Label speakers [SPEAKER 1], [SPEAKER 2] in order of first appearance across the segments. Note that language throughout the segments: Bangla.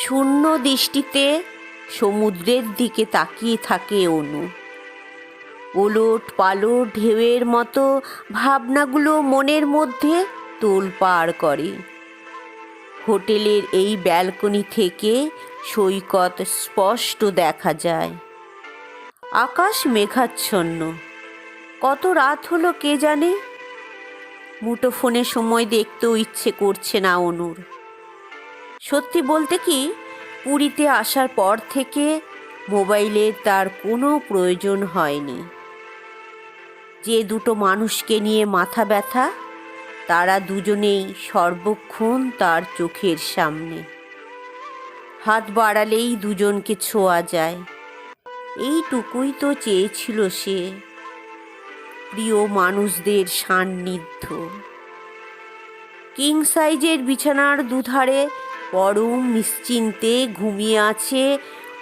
[SPEAKER 1] শূন্য দৃষ্টিতে সমুদ্রের দিকে তাকিয়ে থাকে অনু। ওলট পালট ঢেউয়ের মতো ভাবনাগুলো মনের মধ্যে তোলপাড় করে। হোটেলের এই ব্যালকনি থেকে সৈকত স্পষ্ট দেখা যায়। আকাশ মেঘাচ্ছন্ন। কত রাত হলো কে জানে। মুঠোফোনে সময় দেখতেও ইচ্ছে করছে না অনুর। সত্যি বলতে কি, পুরীতে আসার পর থেকে মোবাইলের তার কোনো প্রয়োজন হয়নি। যে দুটো মানুষকে নিয়ে মাথা ব্যথা, তারা দুজনেই সর্বক্ষণ তার চোখের সামনে। হাত বাড়ালেই দুজনকে ছোঁয়া যায়। এইটুকুই তো চেয়েছিল সে, প্রিয় মানুষদের সান্নিধ্য। কিং সাইজের বিছানার দুধারে পরম নিশ্চিন্তে ঘুমিয়ে আছে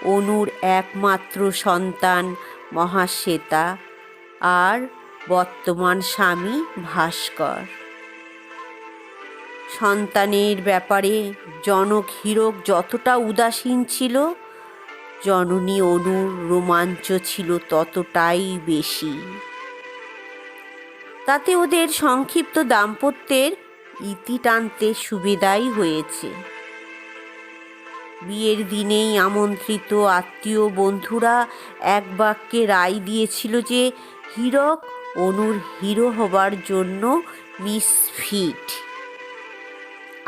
[SPEAKER 1] অনুর একমাত্র সন্তান মহাশ্বেতা আর বর্তমান স্বামী ভাস্কর। সন্তানের ব্যাপারে জনক হীরক যতটা উদাসীন ছিল, জননী অনুর রোমাঞ্চ ছিল ততটাই বেশি। তাতে ওদের সংক্ষিপ্ত দাম্পত্যের ইতি টানতে সুবিধাই হয়েছে। বিয়ের দিনেই আমন্ত্রিত আত্মীয় বন্ধুরা এক বাক্যে রায় দিয়েছিল যে হীরক অনুর হিরো হবার জন্য মিসফিট।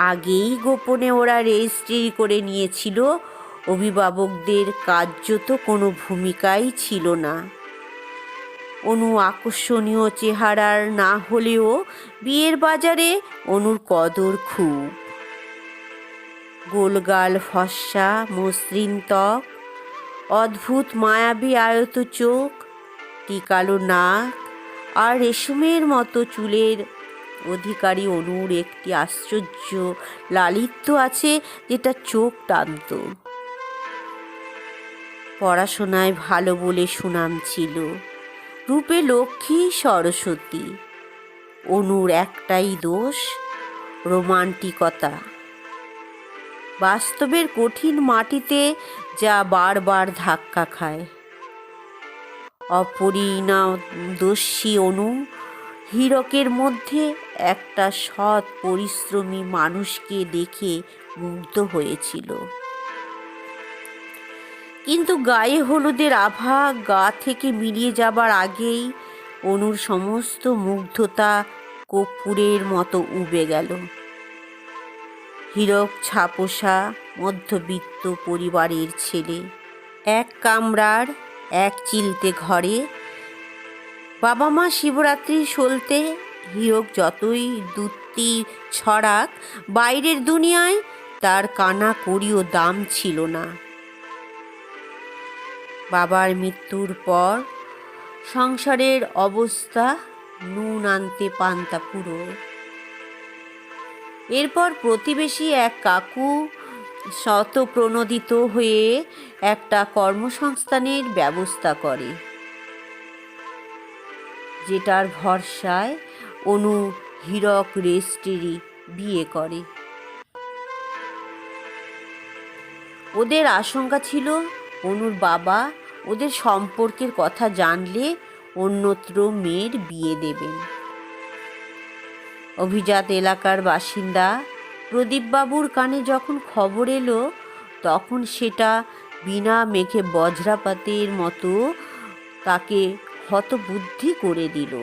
[SPEAKER 1] আগেই গোপনে ওরা রেজিস্ট্রি করে নিয়েছিল। অভিভাবকদের কার্যত কোনো ভূমিকাই ছিল না। অনু আকর্ষণীয় চেহারার না হলেও বিয়ের বাজারে অনুর কদর খুব। গোলগাল ফর্সা মসৃণ ত্বক, অদ্ভুত মায়াবী আয়ত চোখ, টিকালো নাক আর রেশমের মতো চুলের অধিকারী অনুর একটি আশ্চর্য লালিত্য আছে যেটা চোখ টানত। পড়াশোনায় ভালো বলে সুনাম ছিল, রূপে লক্ষ্মী সরস্বতী। অনুর একটাই দোষ, রোমান্টিকতা। বাস্তবের কঠিন মাটিতে যা বারবার ধাক্কা খায়। অপরিণাদর্শী অনু হীরকের মধ্যে একটা সৎ পরিশ্রমী মানুষকে দেখে মুগ্ধ হয়েছিল। কিন্তু গায়ে হলুদের আভা গা থেকে মিলিয়ে যাবার আগেই অনুর সমস্ত মুগ্ধতা কর্পূরের মতো উবে গেল। হীরক ছাপোষা মধ্যবিত্ত পরিবারের ছেলে, এক কামরার এক চিলতে ঘরে। বাবা মা শিবরাত্রি সলতে হীরক যতই দ্যুতি ছড়াক, বাইরের দুনিয়ায় তার কানা কড়িও দাম ছিল না। বাবার মৃত্যুর পর সংসারের অবস্থা নুন আনতে পান্তা পুরো। এরপর প্রতিবেশী এক কাকু শতপ্রণোদিত হয়ে একটা কর্মসংস্থানের ব্যবস্থা করে, যেটার ভরসায় অনু হীরক রেজিস্ট্রি বিয়ে করে। ওদের আশঙ্কা ছিল অনুর বাবা ওদের সম্পর্কের কথা জানলে অন্যত্র মেয়ের বিয়ে দেবেন। অভিজাত এলাকার বাসিন্দা প্রদীপবাবুর কানে যখন খবর এলো, তখন সেটা বিনা মেঘে বজ্রাপাতের মতো তাকে হতবুদ্ধি করে দিল।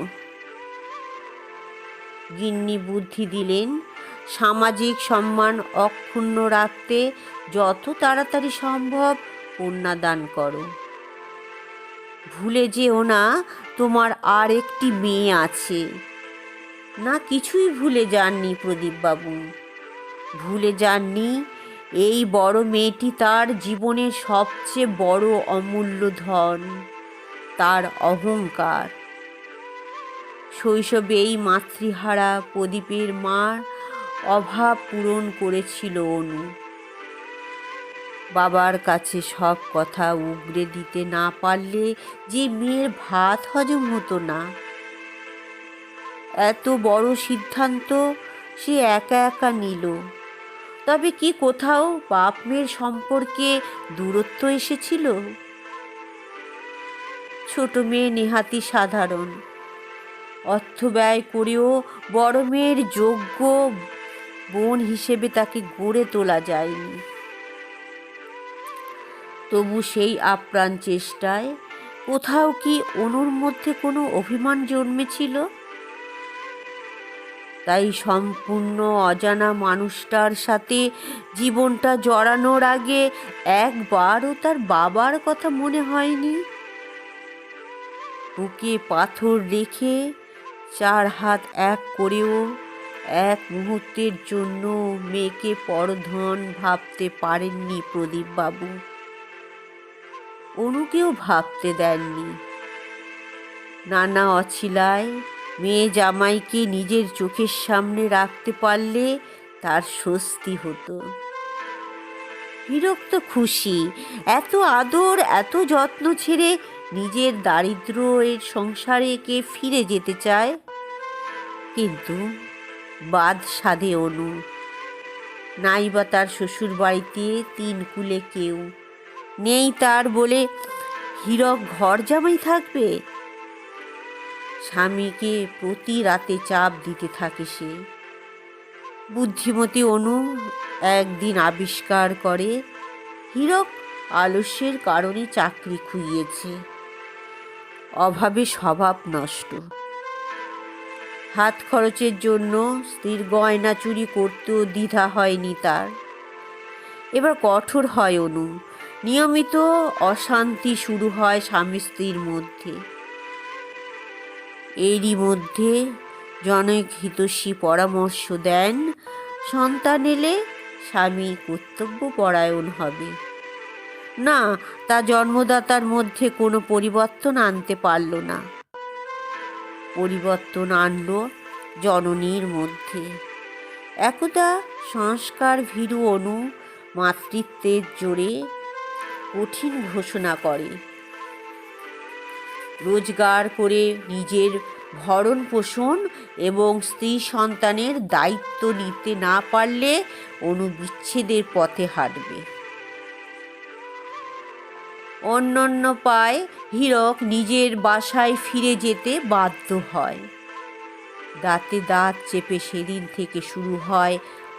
[SPEAKER 1] গিন্নি বুদ্ধি দিলেন, সামাজিক সম্মান অক্ষুণ্ণ রাখতে যত তাড়াতাড়ি সম্ভব কন্যাদান করো। ভুলে যেও না তোমার আর একটি মেয়ে আছে। না, কিছুই ভুলে যাননি প্রদীপবাবু। ভুলে যাননি এই বড় মেয়েটি তার জীবনের সবচেয়ে বড় অমূল্য ধন, তার অহংকার। শৈশবেই মাতৃহারা প্রদীপের মার অভাব পূরণ করেছিল অনু। বাবার কাছে সব কথা উগরে দিতে না পারলে যে মেয়ের ভাত হজম হতো না। এত বড় সিদ্ধান্ত সে একা একা নিল। তবে কি কোথাও বাপ মেয়ের সম্পর্কে দূরত্ব এসেছিল? ছোট মেয়ে নেহাতি সাধারণ, অর্থ ব্যয় করেও বড় মেয়ের যোগ্য বোন হিসেবে তাকে গড়ে তোলা যায়নি। তবু সেই আপ্রাণ চেষ্টায় কোথাও কি অনুর মধ্যে কোনো অভিমান জন্মেছিল? তাই সম্পূর্ণ অজানা মানুষটার সাথে জীবনটা জড়ানোর আগে একবারও তার বাবার কথা মনে হয়নি। বুকে পাথর রেখে 4 হাত এক করেও এক মুহূর্তের জন্য মেয়েকে পরধন ভাবতে পারেননি প্রদীপবাবু। অনুকেও ভাবতে দেননি। নানা অছিলায় মেয়ে জামাইকে নিজের চোখের সামনে রাখতে পারলে তার স্বস্তি হতো। হীরক তো খুশি, এত আদর এত যত্ন ছেড়ে নিজের দারিদ্র এর সংসারে কে ফিরে যেতে চায়? কিন্তু বাদ সাধে অনু, নাইবা তার শ্বশুর বাড়িতে 3 কুলে কেউ নেই তার বলে হীরক ঘর জামাই থাকবে? স্বামীকে প্রতি রাতে চাপ দিতে থাকে সে। বুদ্ধিমতী অনু একদিন আবিষ্কার করে হীরক আলস্যের কারণে চাকরি খুইয়েছে, অভাবে স্বভাব নষ্ট। হাত খরচের জন্য স্ত্রীর গয়না চুরি করতেও দ্বিধা হয়নি তার। এবার কঠোর হয় অনু, নিয়মিত অশান্তি শুরু হয় স্বামী স্ত্রীর মধ্যে। এরই মধ্যে জনক হিতৈষী পরামর্শ দেন, সন্তান এলে স্বামী কর্তব্যপরায়ণ হবে। না, তা জন্মদাতার মধ্যে কোনো পরিবর্তন আনতে পারল না। পরিবর্তন আনল জননীর মধ্যে। একদা সংস্কার ভীরু অনু মাতৃত্বের জোরে কঠিন ঘোষণা করে, রোজগার করে নিজের ভরণ পোষণ এবং স্ত্রী সন্তানের দায়িত্ব নিতে না পারলে অনু বিচ্ছেদের পথে হাঁটবে। অন্যান্য পায় হীরক নিজের বাসায় ফিরে যেতে বাধ্য হয়। দাঁতে দাঁত চেপে সেদিন থেকে শুরু হয়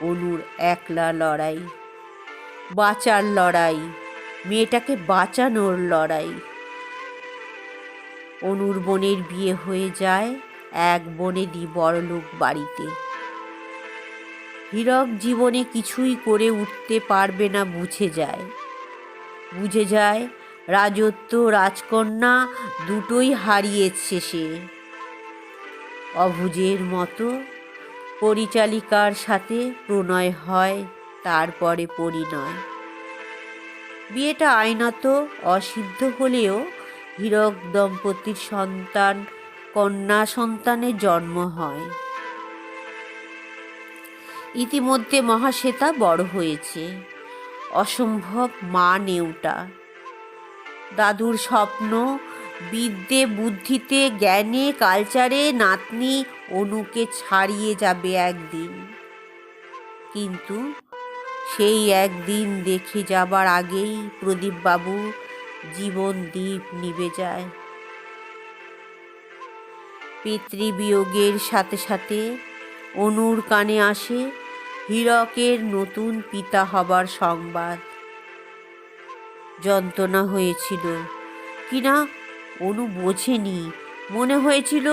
[SPEAKER 1] অনুর একলা লড়াই, বাঁচার লড়াই, মেয়েটাকে বাঁচানোর লড়াই। অনুর বোনের বিয়ে হয়ে যায় এক বনেদি বড়লোক বাড়িতে। হীরক জীবনে কিছুই করে উঠতে পারবে না বুঝে যায় রাজত্ব রাজকন্যা দুটোই হারিয়েছে সে। অবুঝের মতো পরিচালিকার সাথে প্রণয় হয়, তারপরে পরিণয়। বিয়েটা আইনত অসিদ্ধ হলেও হীরক দম্পতির কন্যা সন্তানের জন্ম হয়। ইতিমধ্যে মহাশ্বেতা বড় হয়েছে, অসম্ভব মা নেউটা। দাদুর স্বপ্ন, বিদ্যে বুদ্ধিতে জ্ঞানে কালচারে নাতনি অনুকে ছাড়িয়ে যাবে একদিন। কিন্তু সেই একদিন দেখে যাবার আগেই প্রদীপবাবু জীবন দীপ নিভে যায়। পিতৃবিয়োগের সাথে সাথে অনুর কানে আসে হীরকের নতুন পিতা হবার সংবাদ। যন্ত্রণা হয়েছিল কিনা অনু বোঝেনি, মনে হয়েছিল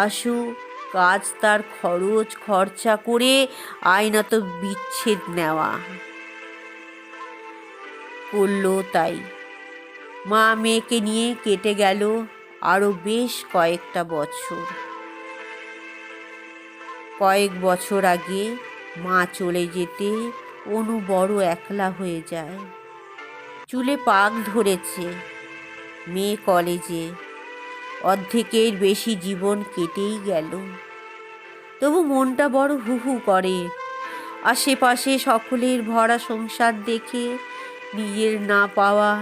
[SPEAKER 1] আশু কাজ তার খরচ খরচা করে আইনত বিচ্ছেদ নেওয়া করলো। তাই মা মেয়েকে নিয়ে কেটে গেল আরো বেশ কয়েকটা বছর। কয়েক বছর আগে মা চলে যেতে অনু বড় একলা হয়ে যায়। চুলে পাক ধরেছে, মেয়ে কলেজে, অর্ধেকের বেশি জীবন কেটেই গেল। তবু মনটা বড় হু হু করে। আশেপাশে সকলের ভরা সংসার দেখে নিজের না পাওয়া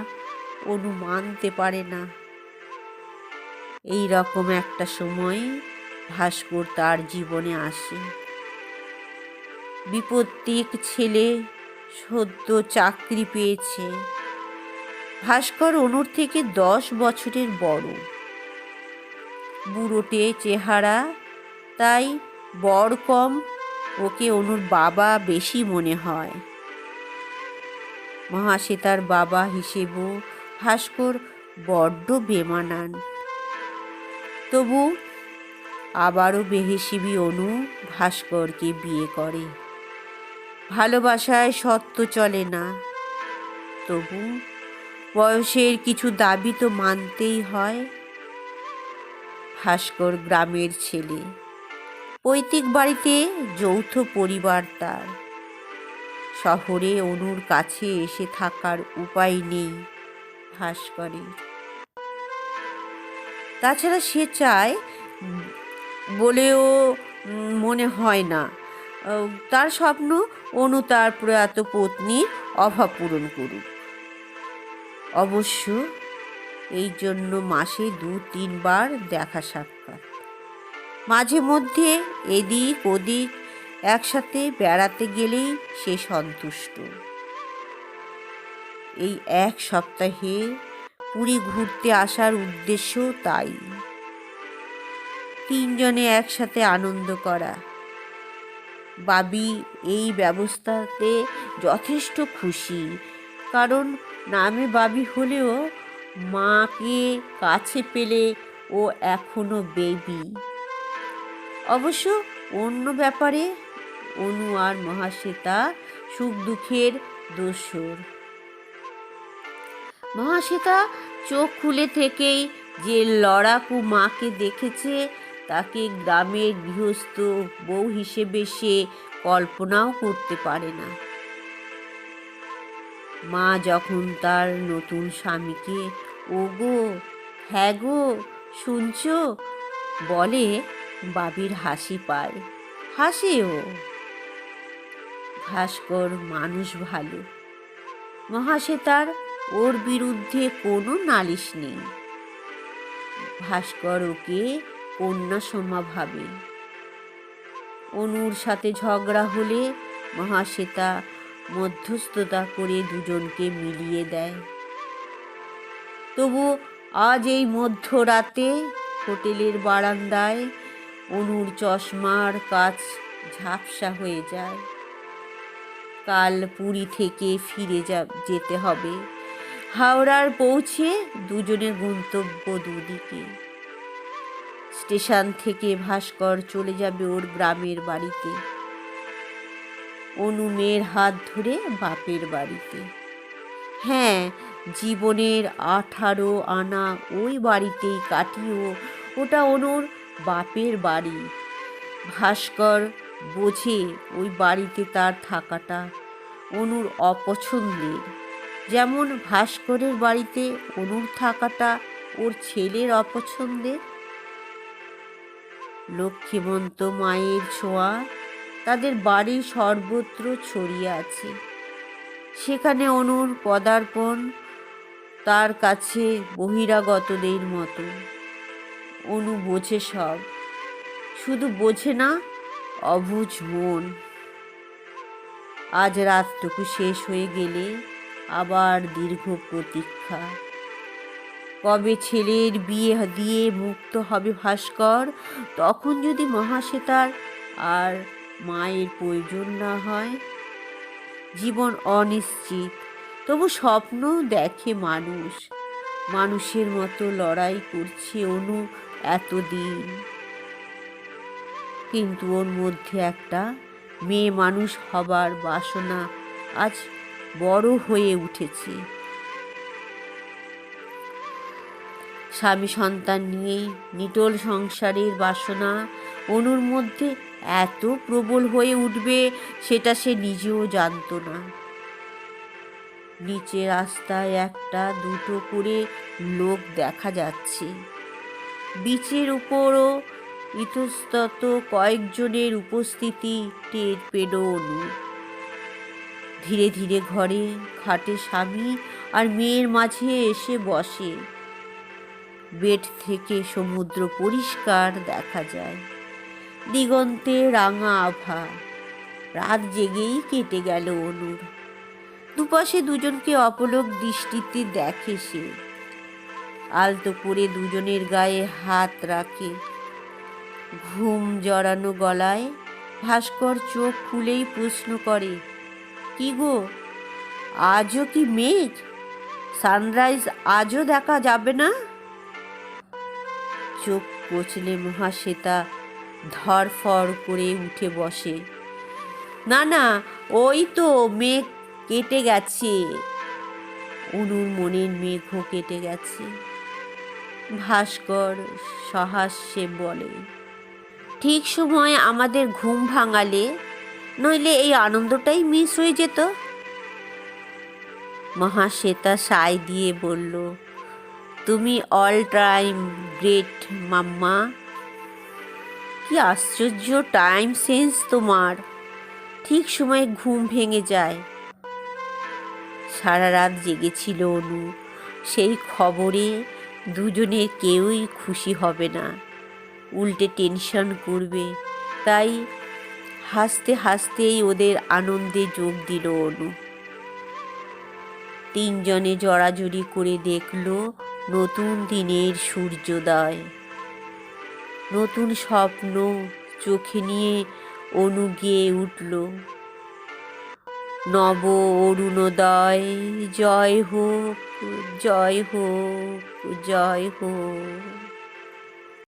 [SPEAKER 1] অনু মানতে পারে না। এই রকম একটা সময় ভাস্কর তার জীবনে আসে। বিপত্তিক ছেলে, সদ্য চাকরি পেয়েছে। ভাস্কর অনুর থেকে 10 বছরের বড়। বুড়োটে চেহারা, তাই বর কম, ওকে অনুর বাবা বেশি মনে হয়। মহাশ্বেতার বাবা হিসেবেও ভাস্কর বড্ড বেমানান। তবু আবারও বেহিসেবি অনু ভাস্করকে বিয়ে করে। ভালোবাসায় সত্য চলে না, তবু বয়সের কিছু দাবি তো মানতেই হয়। ভাস্কর গ্রামের ছেলে, পৈতৃক বাড়িতে যৌথ পরিবার তার। শহরে অনুর কাছে এসে থাকার উপায় নেই ভাস্করের। তাছাড়া সে চায় বলেও মনে হয় না। তার স্বপ্ন অনু তার প্রয়াত পত্নীর অভাব পূরণ করুক। অবশ্য এই জন্য মাসে 2-3 বার দেখা সাক্ষাৎ, মাঝে মধ্যে এদিক ওদিক একসাথে বেড়াতে গেলেই সে সন্তুষ্ট। এই 1 সপ্তাহে পুরী ঘুরতে আসার উদ্দেশ্য তাই, 3 জনে একসাথে আনন্দ করা। বাবি এই ব্যবস্থাতে যথেষ্ট খুশি, কারণ নামে বাবি হলেও মাকে কাছে পেলে ও এখনো বেবি। অবশ্য অন্য ব্যাপারে অনু আর মহাশ্বেতা সুখ দুঃখের দোসর। মহাশ্বেতা চোখ খুলে থেকেই যে লড়াকু মাকে দেখেছে, তাকে গ্রামের গৃহস্থ বউ হিসেবে সে কল্পনাও করতে পারে না। মা যখন তার নতুন স্বামীকে ওগো, হ্যাঁ গো, শুনছো বলে, বাবির হাসি পায়, হাসেও। ভাস্কর মানুষ ভালো, মহাশ্বেতার ওর বিরুদ্ধে কোনো নালিশ নেই। ভাস্কর ওকে কন্যা সমা ভাবে। অনুর সাথে ঝগড়া হলে মহাশ্বেতা মধ্যস্থতা করে দুজনকে মিলিয়ে দেয়। তবু আজ এই মধ্যরাতে হোটেলের বারান্দায় অনুর চশমার কাচ ঝাপসা হয়ে যায়। কাল পুরী থেকে ফিরে যেতে হবে। হাওড়ার পৌঁছে দুজনের গন্তব্য দুদিকে। স্টেশন থেকে ভাস্কর চলে যাবে ওর গ্রামের বাড়িতে, অনু মেয়ের হাত ধরে বাপের বাড়িতে। হ্যাঁ, জীবনের 18 আনা ওই বাড়িতেই কাটিয়েও ওটা অনুর বাপের বাড়ি। ভাস্কর বোঝে ওই বাড়িতে তার থাকাটা অনুর অপছন্দের, যেমন ভাস্করের বাড়িতে অনুর থাকাটা ওর ছেলের অপছন্দের। লক্ষ্মীমন্ত মায়ের ছোঁয়া তাদের বাড়ির সর্বত্র ছড়িয়ে আছে। সেখানে অনুর পদার্পণ তার কাছে বহিরাগতদের মতো। অনু বোঝে সব, শুধু বোঝে না অবুঝ মন। আজ রাতটুকু শেষ হয়ে গেলে আবার দীর্ঘ প্রতীক্ষা। কবে ছেলের বিয়ে দিয়ে মুক্ত হবে ভাস্কর, তখন যদি মহাশ্বেতার আর মায়ের প্রয়োজন না হয়। জীবন অনিশ্চিত, তবু স্বপ্ন দেখে মানুষ। মানুষের মতো লড়াই করছে অনু এতদিন, কিন্তু ওর মধ্যে একটা মেয়ে মানুষ হবার বাসনা আজ বড় হয়ে উঠেছে। স্বামী সন্তান নিয়ে নিটোল সংসারের বাসনা অনুর মধ্যে এত প্রবল হয়ে উঠবে সেটা সে নিজেও জানত না। নিচে রাস্তায় 1-2 করে লোক দেখা যাচ্ছে। বিচের উপরও ইতস্তত কয়েকজনের উপস্থিতি টের পেল অনু। ধীরে ধীরে ঘরে খাটে স্বামী আর মেয়ের মাঝে এসে বসে। বেড থেকে সমুদ্র পরিষ্কার দেখা যায়, দিগন্তে রাঙা আভা। রাত জেগেই কেটে গেল অনুর। দুপাশে দুজনকে অপলক দৃষ্টিতে দেখে সে। আলতো করে দুজনের গায়ে হাত রাখে। ঘুম জড়ানো গলায় ভাস্কর চোখ খুলেই প্রশ্ন করে, কি গো, আজও কি মেঘ? সানরাইজ আজও দেখা যাবে না? চোখ কচলে মহাশ্বেতা ধরফর করে উঠে বসে। না না, ওই তো মেঘ কেটে গেছে। অনুর মনের মেঘও কেটে গেছে। ভাস্কর সহাস্যে বলে, ঠিক সময়ে আমাদের ঘুম ভাঙালে, নইলে এই আনন্দটাই মিস হয়ে যেত। মহাশ্বেতা সায় দিয়ে বলল, তুমি অল টাইম গ্রেট মাম্মা। কি আশ্চর্য টাইম সেন্স তোমার! ঠিক সময়ে ঘুম ভেঙে যায়। সারা রাত জেগেছিল অনু। সেই খবরে দুজনের কেউই খুশি হবে না, উল্টে টেনশন করবে। তাই হাসতে হাসতেই ওদের আনন্দে যোগ দিল অনু। তিনজনে জড়াজড়ি করে দেখল নতুন দিনের সূর্যোদয়। নতুন স্বপ্ন চোখে নিয়ে অনু গেয়ে উঠল, নব অরুণোদয়, জয় হোক, জয় হোক, জয় হোক।